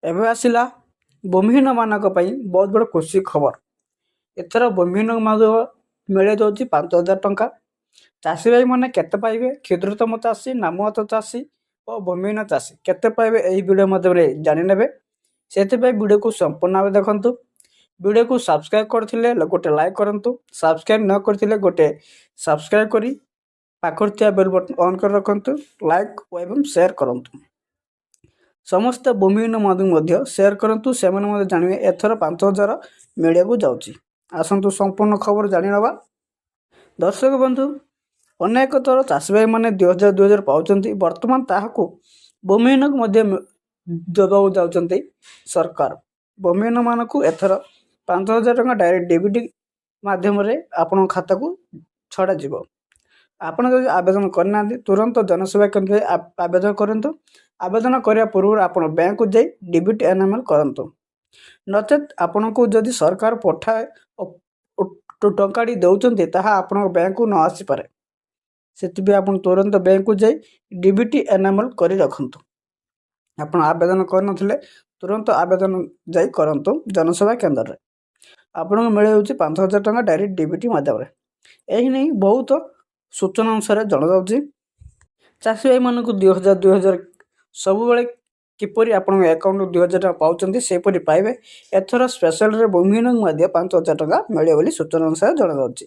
ଏବେ ଆସିଲା ଭୂମିହୀନମାନଙ୍କ ପାଇଁ ବହୁତ ବଡ଼ ଖୁସି ଖବର। ଏଥର ଭୂମିହୀନମାନଙ୍କୁ ମିଳିଯାଉଛି 5,000 ଟଙ୍କା। ଚାଷୀ ଭାଇମାନେ କେତେ ପାଇବେ? କ୍ଷୁଦ୍ରତମ ଚାଷୀ, ନାମମାତ୍ର ଚାଷୀ ଓ ଭୂମିହୀନ ଚାଷୀ କେତେ ପାଇବେ ଏହି ଭିଡ଼ିଓ ମାଧ୍ୟମରେ ଜାଣିନେବେ। ସେଥିପାଇଁ ଭିଡ଼ିଓକୁ ସମ୍ପୂର୍ଣ୍ଣ ଭାବେ ଦେଖନ୍ତୁ। ଭିଡ଼ିଓକୁ ସବସ୍କ୍ରାଇବ୍ କରିଥିଲେ ଗୋଟେ ଲାଇକ୍ କରନ୍ତୁ। ସବସ୍କ୍ରାଇବ୍ ନ କରିଥିଲେ ଗୋଟେ ସବସ୍କ୍ରାଇବ୍ କରି ପାଖରେ ଥିବା ବେଲ୍ ବଟନ୍ ଅନ୍ କରି ରଖନ୍ତୁ। ଲାଇକ୍ ଏବଂ ସେୟାର କରନ୍ତୁ। ସମସ୍ତ ଭୂମିହୀନମାନଙ୍କୁ ମଧ୍ୟ ସେୟାର କରନ୍ତୁ, ସେମାନେ ମଧ୍ୟ ଜାଣିବେ ଏଥର 5,000 ମିଳିବାକୁ ଯାଉଛି। ଆସନ୍ତୁ ସମ୍ପୂର୍ଣ୍ଣ ଖବର ଜାଣିନେବା। ଦର୍ଶକ ବନ୍ଧୁ, ଅନେକ ଥର ଚାଷୀ ଭାଇମାନେ 2,000 ପାଉଛନ୍ତି। ବର୍ତ୍ତମାନ ତାହାକୁ ଭୂମିହୀନକୁ ମଧ୍ୟ ଦେବାକୁ ଯାଉଛନ୍ତି ସରକାର। ଭୂମିହୀନମାନଙ୍କୁ ଏଥର 5,000 ଟଙ୍କା ଡାଇରେକ୍ଟ ଡିବିଟି ମାଧ୍ୟମରେ ଆପଣଙ୍କ ଖାତାକୁ ଛଡ଼ାଯିବ। ଆପଣ ଯଦି ଆବେଦନ କରିନାହାନ୍ତି ତୁରନ୍ତ ଜନସେବା କେନ୍ଦ୍ରରେ ଆବେଦନ କରନ୍ତୁ। ଆବେଦନ କରିବା ପୂର୍ବରୁ ଆପଣ ବ୍ୟାଙ୍କକୁ ଯାଇ ଡିବିଟି ଏନାମେଲ୍ କରନ୍ତୁ। ନଚେତ୍ ଆପଣଙ୍କୁ ଯଦି ସରକାର ଟଙ୍କାଟି ଦେଉଛନ୍ତି ତାହା ଆପଣଙ୍କ ବ୍ୟାଙ୍କକୁ ନ ଆସିପାରେ। ସେଥିପାଇଁ ଆପଣ ତୁରନ୍ତ ବ୍ୟାଙ୍କକୁ ଯାଇ ଡିବିଟି ଏନାମେଲ୍ କରି ରଖନ୍ତୁ। ଆପଣ ଆବେଦନ କରିନଥିଲେ ତୁରନ୍ତ ଆବେଦନ ଯାଇ କରନ୍ତୁ ଜନସେବା କେନ୍ଦ୍ରରେ। ଆପଣଙ୍କୁ ମିଳିଯାଉଛି 5,000 ଟଙ୍କା ଡାଇରେକ୍ଟ ଡିବିଟି ମାଧ୍ୟମରେ। ଏହି ନେଇ ବହୁତ ସୂଚନା ଅନୁସାରେ ଜଣାଯାଉଛି ଚାଷୀ ଭାଇମାନଙ୍କୁ 2,000 ସବୁବେଳେ କିପରି ଆପଣଙ୍କ ଆକାଉଣ୍ଟକୁ 2,000 ଟଙ୍କା ପାଉଛନ୍ତି ସେହିପରି ପାଇବେ। ଏଥର ସ୍ପେଶାଲରେ ଭୂମିହୀନଙ୍କୁ ମଧ୍ୟ 5,000 ଟଙ୍କା ମିଳିବ ବୋଲି ସୂଚନା ଅନୁସାରେ ଜଣାଯାଉଛି।